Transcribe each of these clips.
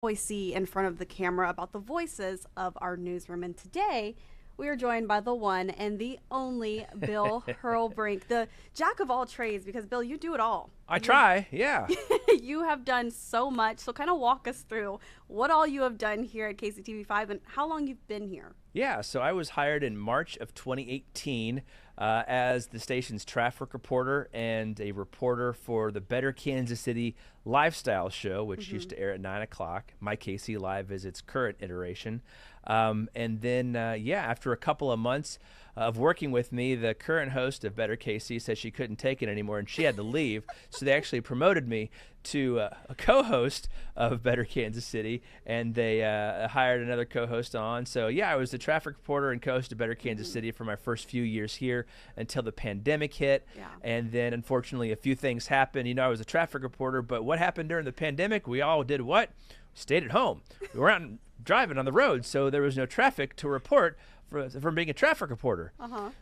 always see in front of the camera about the voices of our newsroom. And today we are joined by the one and the only Bill Hurrelbrink, the jack of all trades, because Bill, you do it all. I try, yeah. You have done so much. So kind of walk us through what all you have done here at KCTV5 and how long you've been here. Yeah, so I was hired in March of 2018 as the station's traffic reporter and a reporter for the Better Kansas City Lifestyle Show, which used to air at 9 o'clock. My KC Live is its current iteration. And then, after a couple of months of working with me, the current host of Better KC said she couldn't take it anymore and she had to leave. So they actually promoted me to a co-host of Better Kansas City, and they hired another co-host on. So yeah, I was the traffic reporter and co-host of Better Kansas City for my first few years here until the pandemic hit. Yeah. And then unfortunately a few things happened. You know, I was a traffic reporter, but what happened during the pandemic? We all did what? Stayed at home. We weren't driving on the road, so there was no traffic to report from being a traffic reporter.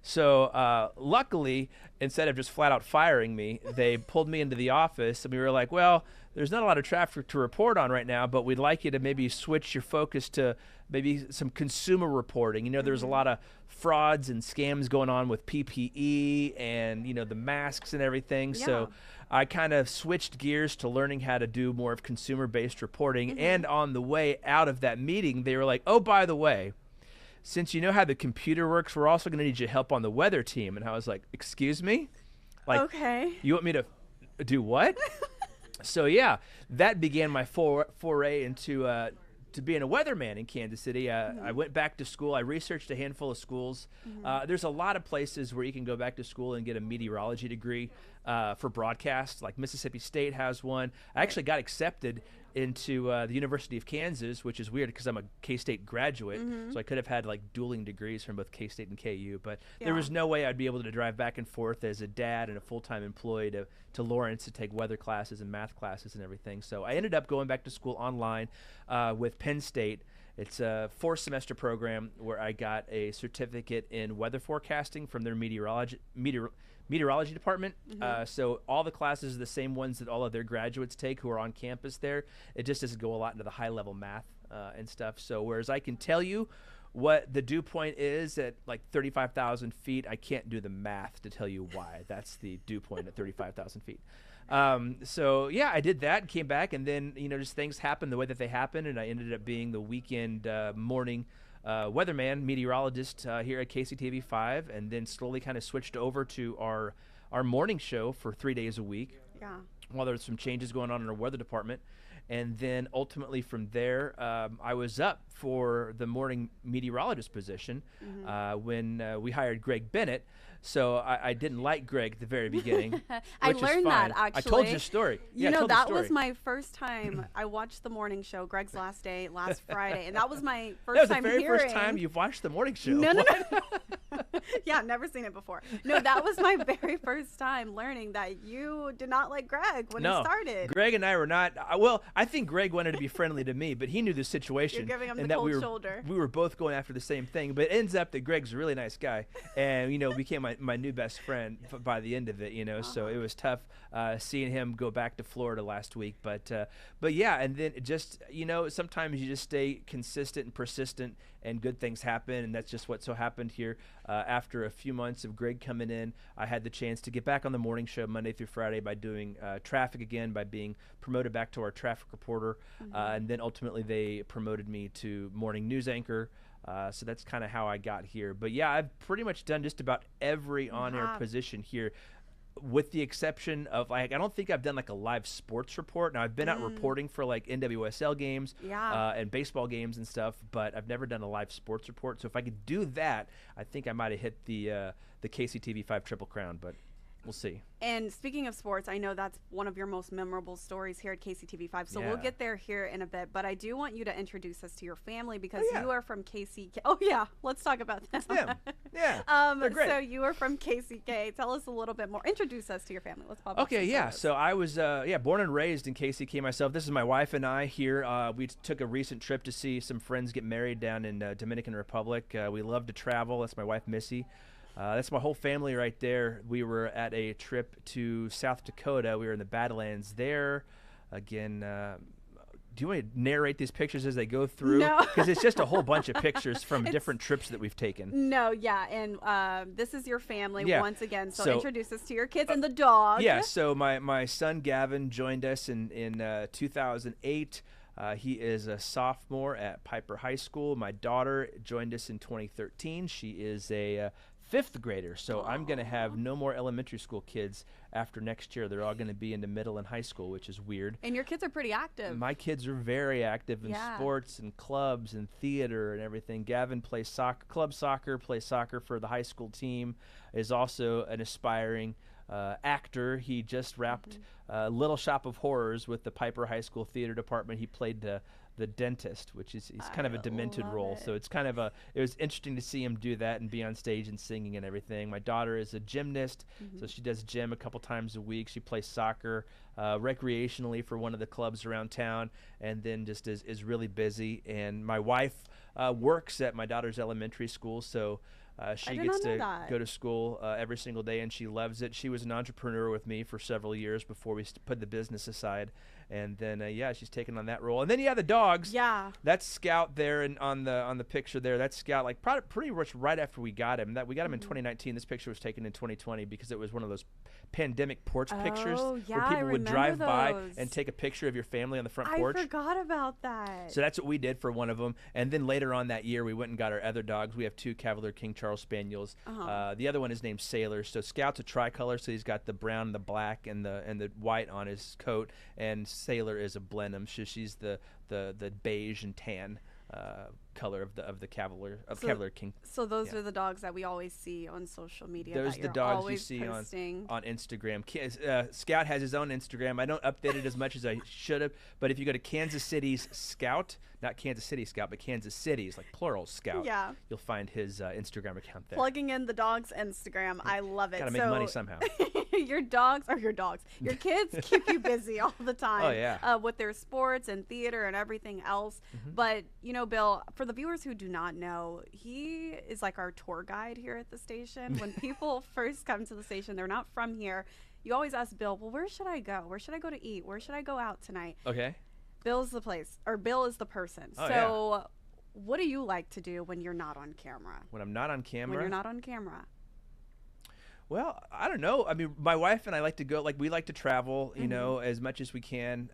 So luckily, instead of just flat out firing me, they pulled me into the office, and we were like, well, there's not a lot of traffic to report on right now, but we'd like you to maybe switch your focus to maybe some consumer reporting. You know, there's a lot of frauds and scams going on with PPE and, you know, the masks and everything. Yeah. So I kind of switched gears to learning how to do more of consumer-based reporting. And on the way out of that meeting, they were like, oh, by the way, since you know how the computer works, we're also going to need your help on the weather team. And I was like, excuse me? Like, Okay. you want me to do what? So yeah, that began my foray into to being a weatherman in Kansas City. I went back to school. I researched a handful of schools. There's a lot of places where you can go back to school and get a meteorology degree for broadcast. Like Mississippi State has one. I actually got accepted into the University of Kansas, which is weird because I'm a K-State graduate, so I could have had like dueling degrees from both K-State and KU, but there was no way I'd be able to drive back and forth as a dad and a full-time employee to Lawrence to take weather classes and math classes and everything. So I ended up going back to school online with Penn State. It's a 4-semester program where I got a certificate in weather forecasting from their meteorology department. So all the classes are the same ones that all of their graduates take who are on campus there. It just doesn't go a lot into the high level math and stuff. So whereas I can tell you what the dew point is at like 35,000 feet, I can't do the math to tell you why that's the dew point at 35,000 feet. So yeah, I did that, came back, and then, you know, just things happened the way that they happened, and I ended up being the weekend morning weatherman, meteorologist here at KCTV5, and then slowly kind of switched over to our morning show for 3 days a week. Yeah. While there's some changes going on in our weather department. And then ultimately from there, I was up for the morning meteorologist position when we hired Greg Bennett. So I didn't like Greg at the very beginning. I which is learned fine. that, actually. I told you a story. You know, that was my first time. I watched the morning show, Greg's last day, last Friday, and that was my first time hearing. That was the very first time you've watched the morning show. No. Yeah, never seen it before. No, that was my very first time learning that you did not like Greg when it started. Greg and I were not. Well, I think Greg wanted to be friendly to me, but he knew the situation. You're giving him and the that cold we were, shoulder. We were both going after the same thing, but it ends up that Greg's a really nice guy, and you know, became my new best friend by the end of it. You know, so it was tough seeing him go back to Florida last week, but yeah, and then it just, you know, sometimes you just stay consistent and persistent, and good things happen, and that's just what so happened here. After a few months of Greg coming in, I had the chance to get back on the morning show Monday through Friday by doing traffic again, by being promoted back to our traffic reporter, and then ultimately they promoted me to morning news anchor. So that's kind of how I got here. But yeah, I've pretty much done just about every on-air position here, with the exception of, like, I don't think I've done like a live sports report. Now I've been out reporting for like NWSL games and baseball games and stuff, but I've never done a live sports report. So if I could do that, I think I might have hit the KCTV5 Triple Crown, but we'll see. And speaking of sports, I know that's one of your most memorable stories here at KCTV5, so we'll get there here in a bit, but I do want you to introduce us to your family, because you are from KCK. Oh yeah, let's talk about that. Them. Yeah, they're great. So you are from KCK. Tell us a little bit more. Introduce us to your family. Let's pop up Okay, some yeah. photos. So I was born and raised in KCK myself. This is my wife and I here. We took a recent trip to see some friends get married down in Dominican Republic. We love to travel. That's my wife, Missy. That's my whole family right there. We were at a trip to South Dakota. We were in the Badlands there. Again, do you want to narrate these pictures as they go through? No. Because it's just a whole bunch of pictures from different trips that we've taken. No, yeah, and this is your family once again. So introduce us to your kids and the dog. Yeah, so my son Gavin joined us in 2008. He is a sophomore at Piper High School. My daughter joined us in 2013. She is a fifth grader, so I'm going to have no more elementary school kids after next year. They're all going to be into middle and high school, which is weird. And your kids are pretty active. My kids are very active in sports and clubs and theater and everything. Gavin plays club soccer, plays soccer for the high school team, is also an aspiring actor. He just wrapped Little Shop of Horrors with the Piper High School theater department. He played the dentist, which is he's kind of a demented role. So it's kind of it was interesting to see him do that and be on stage and singing and everything. My daughter is a gymnast, so she does gym a couple times a week. She plays soccer recreationally for one of the clubs around town, and then just is really busy. And my wife works at my daughter's elementary school, so she gets to go to school every single day, and she loves it. She was an entrepreneur with me for several years before we put the business aside. And then, she's taken on that role. And then, the dogs. Yeah. That's Scout there and on the picture there. That's Scout, like pretty much right after we got him. We got him in 2019. This picture was taken in 2020 because it was one of those pandemic porch pictures where people would drive by and take a picture of your family on the front porch. I forgot about that. So that's what we did for one of them. And then later on that year, we went and got our other dogs. We have 2 Cavalier King Charles Spaniels. The other one is named Sailor. So Scout's a tricolor, so he's got the brown, the black, and the white on his coat. And Sailor is a Blenheim. She's the beige and tan color of the Cavalier King. So those are the dogs that we always see on social media. Those are the dogs you see on Instagram. Scout has his own Instagram. I don't update it as much as I should have, but if you go to Kansas City's Scout, not Kansas City Scout, but Kansas City's, like plural Scout, you'll find his Instagram account there. Plugging in the dog's Instagram. I love it. Gotta make money somehow. Your kids keep you busy all the time with their sports and theater and everything else. But, Bill, for the viewers who do not know, he is like our tour guide here at the station. When people first come to the station, they're not from here. You always ask Bill, well, where should I go? Where should I go to eat? Where should I go out tonight? Okay. Bill's the place, or Bill is the person. What do you like to do when you're not on camera? When I'm not on camera? When you're not on camera. Well, I don't know. I mean, my wife and I like to go, we like to travel, as much as we can.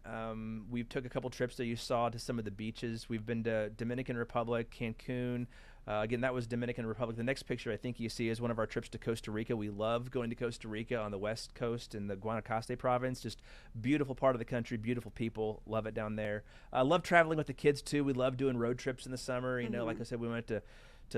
We took a couple trips that you saw to some of the beaches. We've been to Dominican Republic, Cancun. Again, that was Dominican Republic. The next picture I think you see is one of our trips to Costa Rica. We love going to Costa Rica on the west coast in the Guanacaste province. Just beautiful part of the country, beautiful people. Love it down there. Love traveling with the kids, too. We love doing road trips in the summer. Like I said, we went to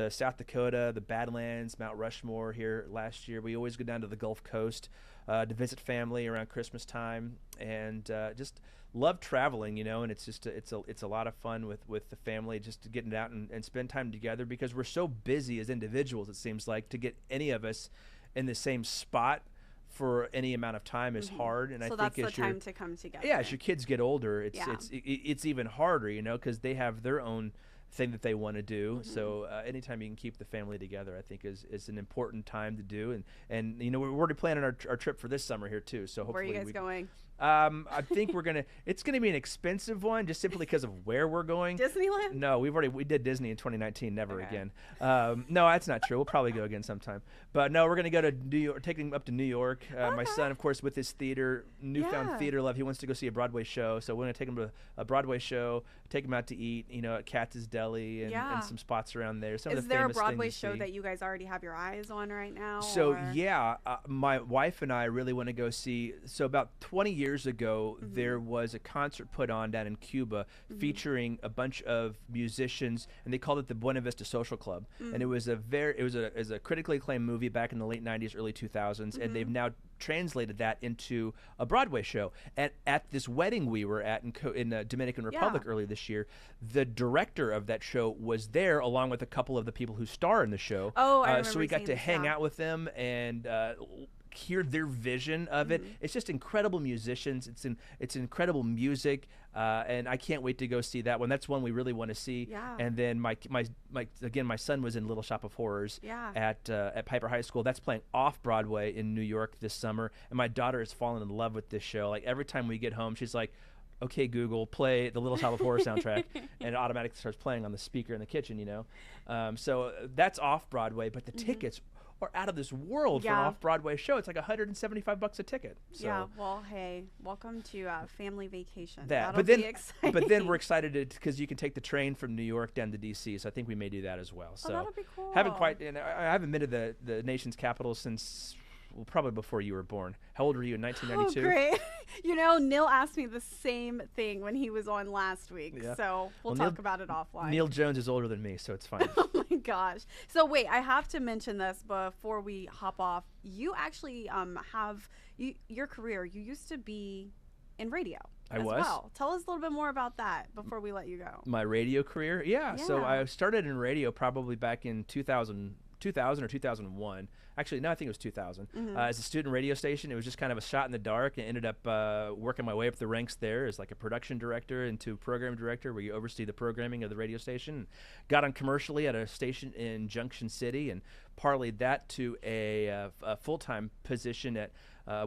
South Dakota, the Badlands, Mount Rushmore here last year. We always go down to the Gulf Coast to visit family around Christmas time, and just love traveling, and it's just it's a lot of fun with the family, just getting out and spend time together, because we're so busy as individuals, it seems like, to get any of us in the same spot for any amount of time is hard. And so I think that's the time to come together. Yeah, as your kids get older, it's even harder, because they have their own thing that they want to do. So anytime you can keep the family together, I think is an important time to do. And we're already planning our trip for this summer here too. So hopefully, where are you guys going? I think it's gonna be an expensive one, just simply because of where we're going. Disneyland? No, we did Disney in 2019. Never again. No, that's not true. We'll probably go again sometime. But no, we're gonna go to New York. Taking him up to New York. My son, of course, with his newfound theater love, he wants to go see a Broadway show. So we're gonna take him to a Broadway show. Take him out to eat, at Katz's Deli and some spots around there. Is there a Broadway show that you guys already have your eyes on right now? So my wife and I really want to go see. So about 20 years ago, there was a concert put on down in Cuba featuring a bunch of musicians, and they called it the Buena Vista Social Club. And it was a critically acclaimed movie back in the late 90s, early 2000s, and they've now translated that into a Broadway show. At this wedding we were at in Dominican Republic early this year, the director of that show was there along with a couple of the people who star in the show. Oh, I remember. So we got to hang out with them and hear their vision of it. It's just incredible musicians. It's incredible music, and I can't wait to go see that one. That's one we really want to see. Yeah. And then my son was in Little Shop of Horrors at Piper High School. That's playing off Broadway in New York this summer, and my daughter has fallen in love with this show. Like every time we get home, she's like, okay, Google, play the Little Shop of Horror soundtrack, and it automatically starts playing on the speaker in the kitchen, you know. So that's off-Broadway, but the tickets are out of this world for an off-Broadway show. It's like $175 a ticket. So. Yeah, well, hey, welcome to Family Vacation. That'll be exciting. But then we're excited because you can take the train from New York down to D.C., so I think we may do that as well. So that'll be cool. I haven't been to the nation's capital since... Well, probably before you were born. How old were you in 1992? Oh, great. You know, Neil asked me the same thing when he was on last week. Yeah. So we'll talk about it offline. Neil Jones is older than me, so it's fine. Oh, my gosh. So, wait, I have to mention this before we hop off. You actually have your career. You used to be in radio. I was. Well. Tell us a little bit more about that before we let you go. My radio career? Yeah. So I started in radio probably back in 2000 or 2001. Actually, no, I think it was 2000. As a student radio station, it was just kind of a shot in the dark, and ended up working my way up the ranks there as like a production director into program director, where you oversee the programming of the radio station. Got on commercially at a station in Junction City, and parlayed that to a full-time position at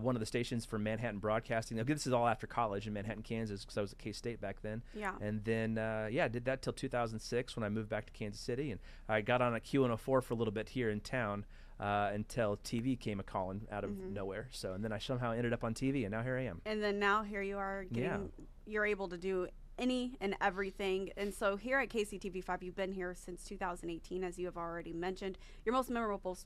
one of the stations for Manhattan Broadcasting. Now, this is all after college in Manhattan, Kansas, because I was at K-State back then. Yeah. And then, did that till 2006 when I moved back to Kansas City. And I got on at Q104 for a little bit here in town until TV came a-calling out of nowhere. So, and then I somehow ended up on TV, and now here I am. And then now here you are you're able to do any and everything. And so here at KCTV5, you've been here since 2018, as you have already mentioned. Your most memorable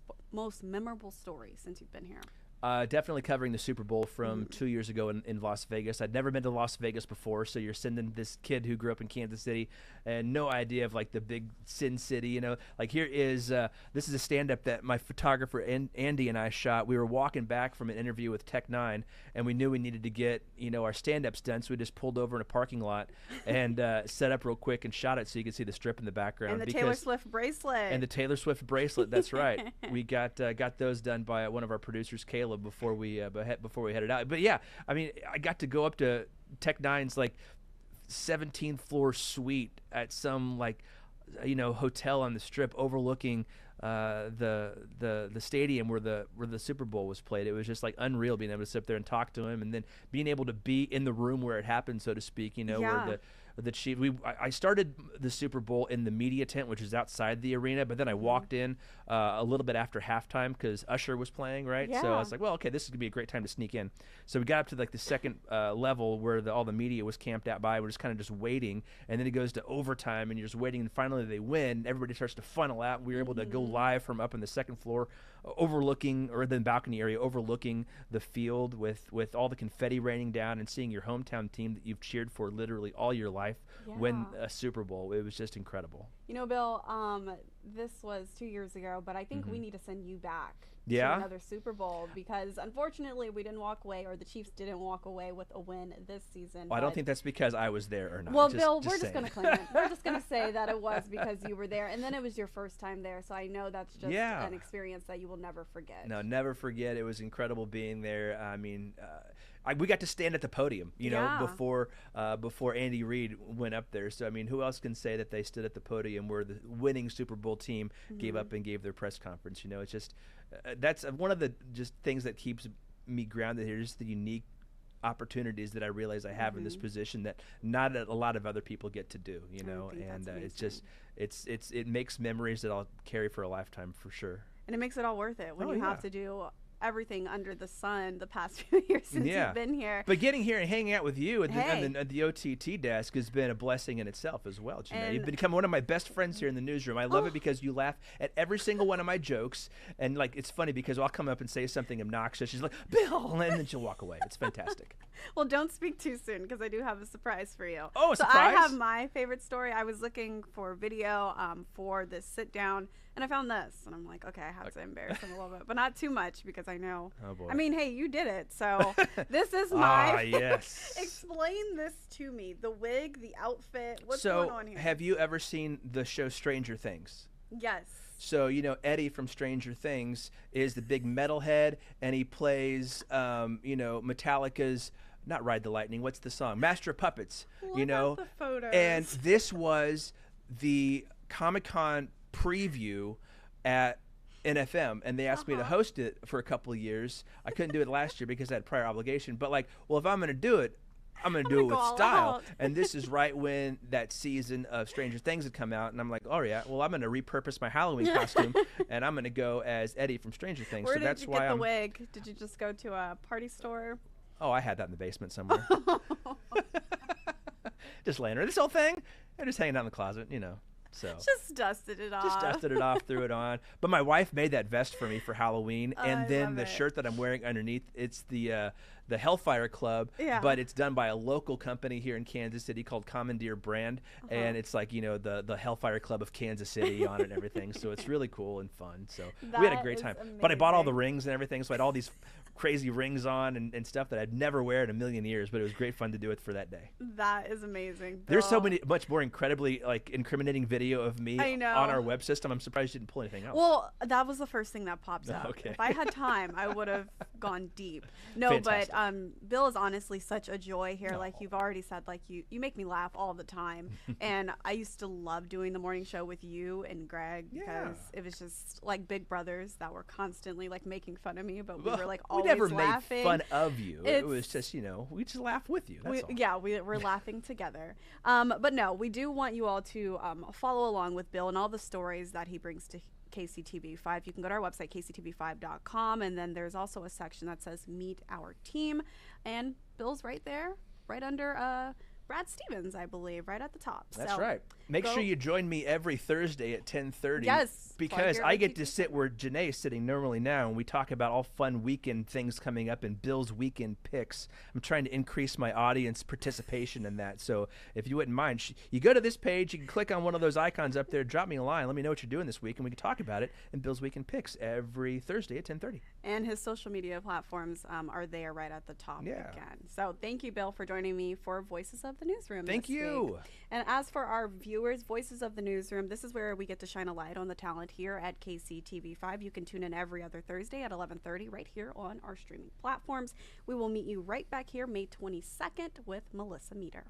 story since you've been here? Definitely covering the Super Bowl from 2 years ago in Las Vegas. I'd never been to Las Vegas before, so you're sending this kid who grew up in Kansas City and no idea of like the big Sin City, you know. Like here is this is a stand-up that my photographer Andy and I shot. We were walking back from an interview with Tech 9, and we knew we needed to get our stand-ups done, so we just pulled over in a parking lot and set up real quick and shot it so you could see the strip in the background. And the Taylor Swift bracelet. And the Taylor Swift bracelet. That's right. We got those done by one of our producers, Caleb, before we headed out. But yeah, I mean, I got to go up to Tech 9's like 17th floor suite at some hotel on the strip overlooking the stadium where the Super Bowl was played. It was just like unreal being able to sit there and talk to him, and then being able to be in the room where it happened, so to speak. Where the chief. I started the Super Bowl in the media tent, which is outside the arena, but then I walked in a little bit after halftime because Usher was playing, right? Yeah. So I was like, well, okay, this is gonna be a great time to sneak in. So we got up to like the second level where all the media was camped out by. We're just kind of just waiting, and then it goes to overtime, and you're just waiting, and finally they win. Everybody starts to funnel out. We were able to go live from up in the second floor, overlooking, or the balcony area, overlooking the field with all the confetti raining down, and seeing your hometown team that you've cheered for literally all your life win a Super Bowl. It was just incredible. Bill, this was 2 years ago, but I think we need to send you back to another Super Bowl, because unfortunately we didn't walk away, or the Chiefs didn't walk away with a win this season. Well, I don't think that's because I was there or not. Well, Bill, we're just going to claim it. We're just going to say that it was because you were there, and then it was your first time there, so I know that's just an experience that you will never forget. No, never forget. It was incredible being there. I mean, we got to stand at the podium, before Andy Reid went up there. So, I mean, who else can say that they stood at the podium where the winning Super Bowl team gave up and gave their press conference? It's just that's one of the just things that keeps me grounded here, just the unique opportunities that I realize I have in this position that not a lot of other people get to do, and it's just it makes memories that I'll carry for a lifetime for sure. And it makes it all worth it when you have to do everything under the sun the past few years since you've been here. But getting here and hanging out with you at the OTT desk has been a blessing in itself as well, Janae. You've become one of my best friends here in the newsroom. I love it because you laugh at every single one of my jokes, and like it's funny because I'll come up and say something obnoxious. She's like, Bill, and then she'll walk away. It's fantastic. Well, don't speak too soon because I do have a surprise for you. Oh, a surprise? So I have my favorite story. I was looking for video for this sit down, and I found this, and I'm like, okay, I have to embarrass him a little bit, but not too much because I know. Oh boy. I mean, hey, you did it, so this is my. Yes. Explain this to me: the wig, the outfit. What's going on here? So, have you ever seen the show Stranger Things? Yes. So, Eddie from Stranger Things is the big metalhead, and he plays, Metallica's. Not Ride the Lightning. What's the song? Master of Puppets. Look at the photos. And this was the Comic-Con preview at NFM, and they asked me to host it for a couple of years. I couldn't do it last year because I had prior obligation. But if I'm going to do it, I'm I'm gonna do it with style. And this is right when that season of Stranger Things had come out, and I'm like, oh yeah, well I'm gonna repurpose my Halloween costume, and I'm gonna go as Eddie from Stranger Things. Where did you get the wig? Did you just go to a party store? Oh, I had that in the basement somewhere. Just laying around. This whole thing, I'm just hanging out in the closet, you know. So just dusted it off. Just dusted it off, threw it on. But my wife made that vest for me for Halloween, and then the shirt that I'm wearing underneath, it's the Hellfire Club, but it's done by a local company here in Kansas City called Commandeer Brand, and it's like, you know, the Hellfire Club of Kansas City on it and everything. So it's really cool and fun. So we had a great time. Amazing. But I bought all the rings and everything, so I had all these crazy rings on and stuff that I'd never wear in a million years, but it was great fun to do it for that day. That is amazing, Bill. There's so much more incredibly incriminating video of me on our web system. I'm surprised you didn't pull anything else. Well, that was the first thing that popped up. Okay. If I had time, I would have gone deep. No, Fantastic. But Bill is honestly such a joy here. Like you've already said, like you make me laugh all the time. And I used to love doing the morning show with you and Greg because it was just like big brothers that were constantly like making fun of me, but we were like always never laughing. Made fun of you. It was just, you know, we just laugh with you. That's all. Yeah, we're laughing together. But no, we do want you all to follow along with Bill and all the stories that he brings to KCTV5. You can go to our website, kctv5.com, and then there's also a section that says Meet Our Team. And Bill's right there, right under Brad Stevens, I believe, right at the top. That's right. Make sure you join me every Thursday at 10:30. Yes. Because I get to sit where Janae is sitting normally now, and we talk about all fun weekend things coming up in Bill's weekend picks. I'm trying to increase my audience participation in that. So if you wouldn't mind, you go to this page, you can click on one of those icons up there, drop me a line, let me know what you're doing this week, and we can talk about it in Bill's weekend picks every Thursday at 10:30. And his social media platforms are there right at the top again. So thank you, Bill, for joining me for Voices of the Newsroom. Thank you. Week. And as for our viewers, Voices of the Newsroom, this is where we get to shine a light on the talent here at KCTV5. You can tune in every other Thursday at 11:30 right here on our streaming platforms. We will meet you right back here May 22nd with Melissa Meter.